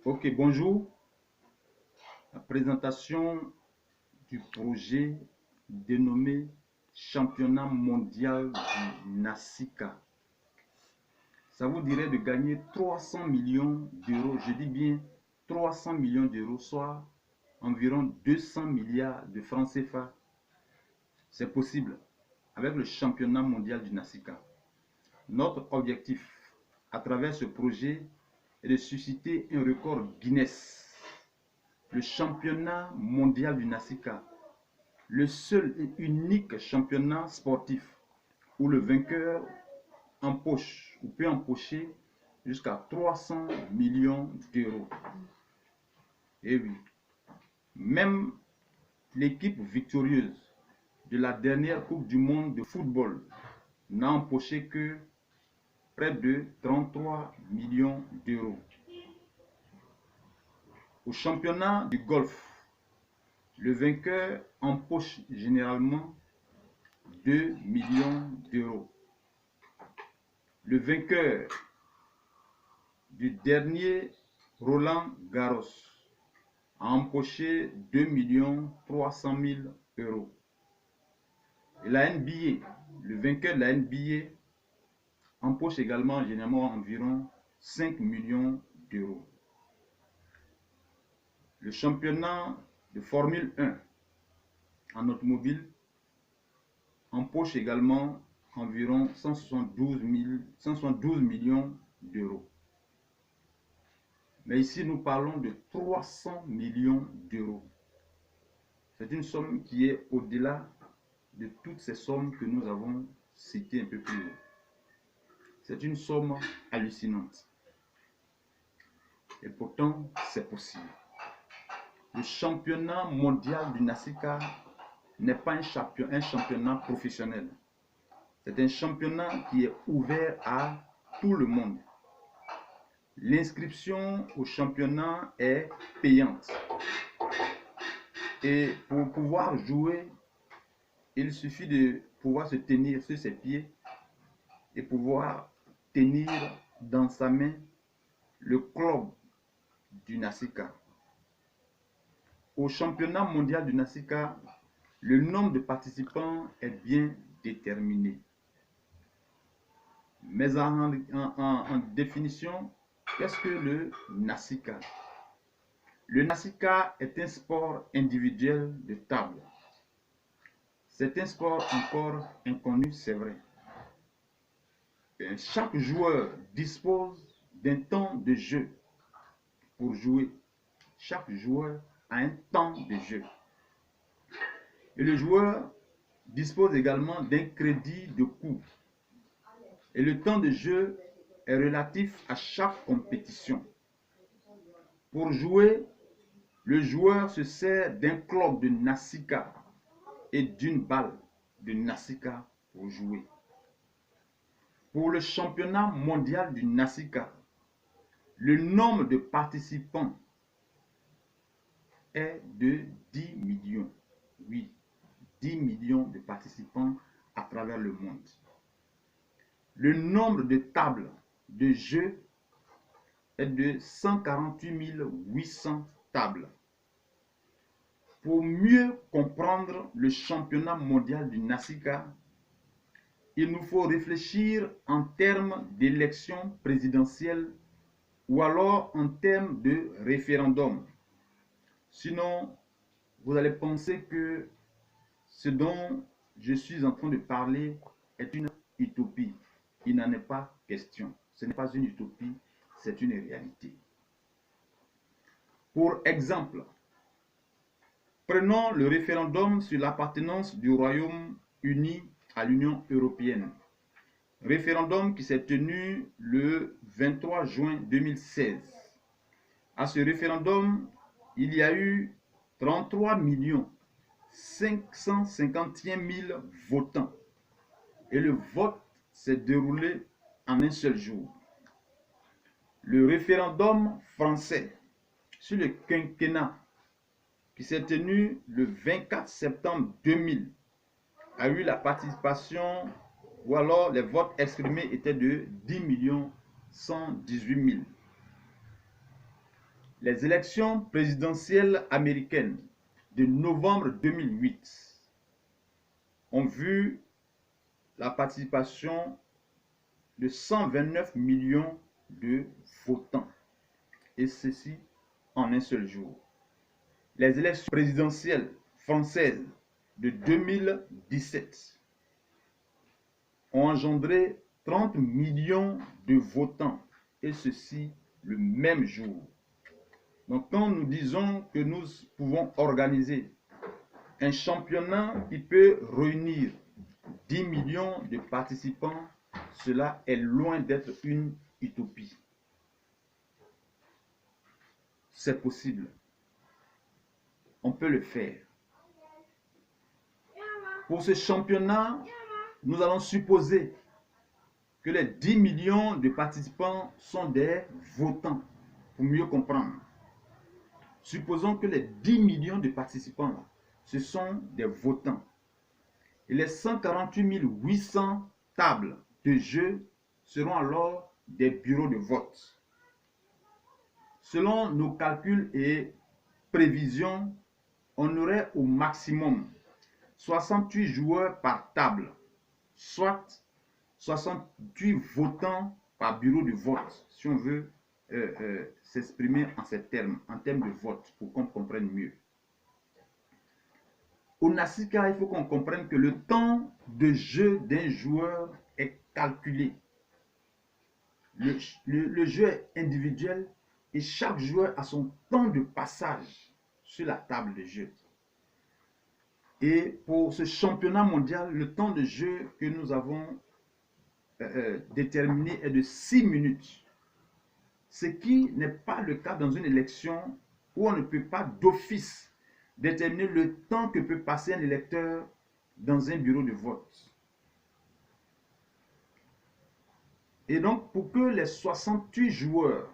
Ok, bonjour. La présentation du projet dénommé Championnat mondial du NASICA. Ça vous dirait de gagner 300 millions d'euros. Je dis bien 300 millions d'euros, soit environ 200 milliards de francs CFA. C'est possible avec le championnat mondial du NASICA. Notre objectif à travers ce projet est de susciter un record Guinness. Le championnat mondial du NASICA, le seul et unique championnat sportif où le vainqueur empoche ou peut empocher jusqu'à 300 millions d'euros. Et oui, même l'équipe victorieuse de la dernière Coupe du monde de football n'a empoché que près de 33 millions d'euros. Au championnat du golf, le vainqueur empoche généralement 2 millions d'euros. Le vainqueur du dernier Roland Garros a empoché 2 300 000 euros. Et la NBA, le vainqueur de la NBA empoche également généralement environ 5 millions d'euros. Le championnat de Formule 1 en automobile empoche également environ 172 millions d'euros. Mais ici, nous parlons de 300 millions d'euros. C'est une somme qui est au-delà de toutes ces sommes que nous avons citées un peu plus haut. C'est une somme hallucinante. Et pourtant, c'est possible. Le championnat mondial du NASICA n'est pas un championnat professionnel. C'est un championnat qui est ouvert à tout le monde. L'inscription au championnat est payante. Et pour pouvoir jouer, il suffit de pouvoir se tenir sur ses pieds et pouvoir tenir dans sa main le club du NASICA. Au championnat mondial du NASICA, le nombre de participants est bien déterminé. Mais en définition, qu'est-ce que le NASICA? Le NASICA est un sport individuel de table. C'est un sport encore inconnu, c'est vrai. Chaque joueur dispose d'un temps de jeu pour jouer. Chaque joueur a un temps de jeu. Et le joueur dispose également d'un crédit de coup. Et le temps de jeu est relatif à chaque compétition. Pour jouer, le joueur se sert d'un club de NASICA et d'une balle de NASICA pour jouer. Pour le championnat mondial du NASICA, le nombre de participants est de 10 millions. Oui, 10 millions de participants à travers le monde. Le nombre de tables de jeu est de 148 800 tables. Pour mieux comprendre le championnat mondial du NASICA, il nous faut réfléchir en termes d'élection présidentielle ou alors en termes de référendum. Sinon, vous allez penser que ce dont je suis en train de parler est une utopie. Il n'en est pas question. Ce n'est pas une utopie, c'est une réalité. Pour exemple, prenons le référendum sur l'appartenance du Royaume-Uni à l'Union européenne. Référendum qui s'est tenu le 23 juin 2016. À ce référendum, il y a eu 33 551 000 votants. Et le vote s'est déroulé en un seul jour. Le référendum français sur le quinquennat qui s'est tenu le 24 septembre 2000 a eu la participation, ou alors les votes exprimés étaient de 10 118 000. Les élections présidentielles américaines de novembre 2008 ont vu la participation de 129 millions de votants, et ceci en un seul jour. Les élections présidentielles françaises de 2017 ont engendré 30 millions de votants, et ceci le même jour. Donc quand nous disons que nous pouvons organiser un championnat qui peut réunir 10 millions de participants, cela est loin d'être une utopie. C'est possible. On peut le faire. Pour ce championnat, nous allons supposer que les 10 millions de participants sont des votants, pour mieux comprendre. Supposons que les 10 millions de participants, là, ce sont des votants. Et les 148 800 tables de jeu seront alors des bureaux de vote. Selon nos calculs et prévisions, on aurait au maximum 68 joueurs par table, soit 68 votants par bureau de vote, si on veut s'exprimer en ces termes, en termes de vote, pour qu'on comprenne mieux. Au NASICA, il faut qu'on comprenne que le temps de jeu d'un joueur est calculé. Le jeu est individuel et chaque joueur a son temps de passage sur la table de jeu. Et pour ce championnat mondial, le temps de jeu que nous avons déterminé est de 6 minutes. Ce qui n'est pas le cas dans une élection où on ne peut pas d'office déterminer le temps que peut passer un électeur dans un bureau de vote. Et donc, pour que les 68 joueurs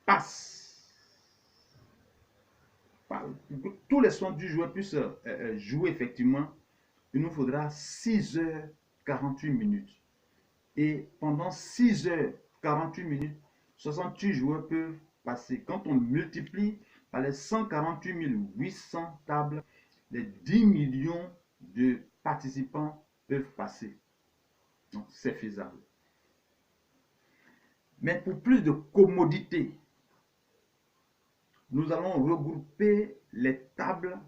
passent, pour que tous les 68 joueurs puissent jouer effectivement, il nous faudra 6h48 minutes. Et pendant 6h48 minutes, 68 joueurs peuvent passer. Quand on multiplie par les 148 800 tables, les 10 millions de participants peuvent passer. Donc, c'est faisable. Mais pour plus de commodité, nous allons regrouper les tables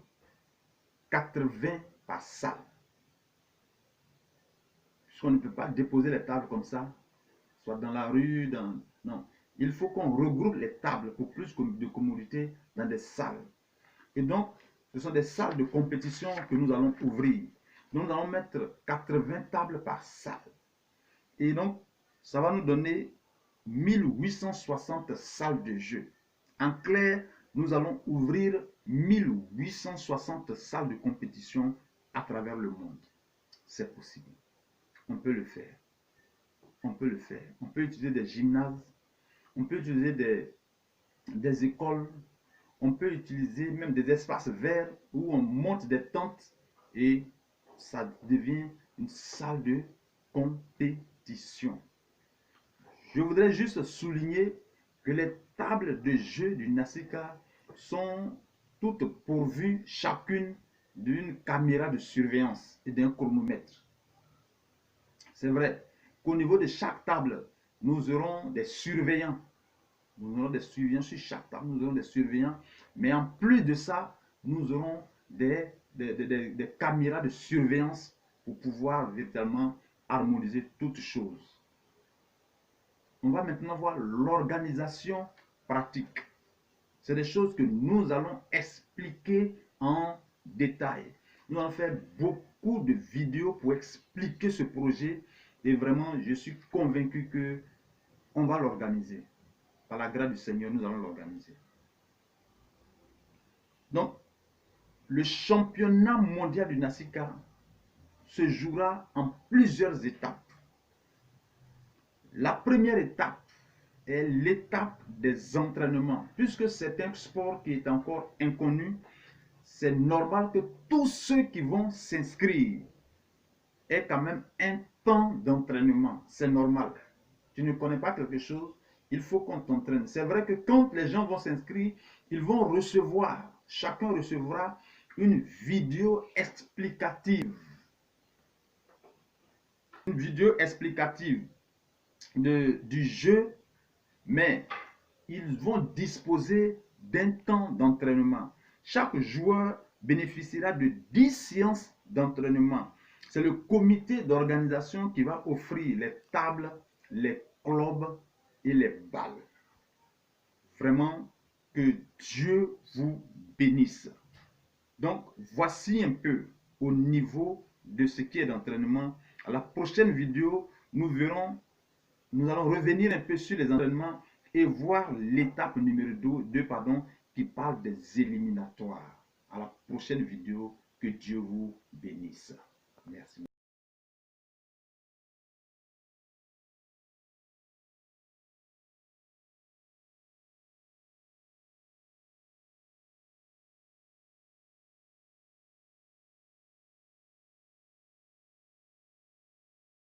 80 par salle. Puisqu'on ne peut pas déposer les tables comme ça, soit dans la rue, non. Il faut qu'on regroupe les tables pour plus de commodité dans des salles. Et donc, ce sont des salles de compétition que nous allons ouvrir. Nous allons mettre 80 tables par salle. Et donc, ça va nous donner 1860 salles de jeu. En clair, nous allons ouvrir 1860 salles de compétition à travers le monde. C'est possible. On peut le faire. On peut le faire. On peut utiliser des gymnases. On peut utiliser des écoles. On peut utiliser même des espaces verts où on monte des tentes et ça devient une salle de compétition. Je voudrais juste souligner que les tables de jeu du NASICA sont toutes pourvues chacune d'une caméra de surveillance et d'un chronomètre. C'est vrai qu'au niveau de chaque table, nous aurons des surveillants. Nous aurons des surveillants sur chaque table, nous aurons des surveillants. Mais en plus de ça, nous aurons des caméras de surveillance pour pouvoir véritablement harmoniser toutes choses. On va maintenant voir l'organisation pratique. C'est des choses que nous allons expliquer en détail. Nous allons faire beaucoup de vidéos pour expliquer ce projet et vraiment, je suis convaincu que on va l'organiser. Par la grâce du Seigneur, nous allons l'organiser. Donc, le championnat mondial du NASICA se jouera en plusieurs étapes. La première étape est l'étape des entraînements. Puisque c'est un sport qui est encore inconnu, c'est normal que tous ceux qui vont s'inscrire aient quand même un temps d'entraînement. C'est normal. Tu ne connais pas quelque chose, il faut qu'on t'entraîne. C'est vrai que quand les gens vont s'inscrire, ils vont recevoir, chacun recevra une vidéo explicative. Une vidéo explicative du jeu, mais ils vont disposer d'un temps d'entraînement. Chaque joueur bénéficiera de 10 séances d'entraînement. C'est le comité d'organisation qui va offrir les tables, les clubs et les balles. Vraiment, que Dieu vous bénisse. Donc, voici un peu au niveau de ce qui est d'entraînement. À la prochaine vidéo, nous allons revenir un peu sur les entraînements et voir l'étape numéro 2 qui parle des éliminatoires. À la prochaine vidéo, que Dieu vous bénisse. Merci.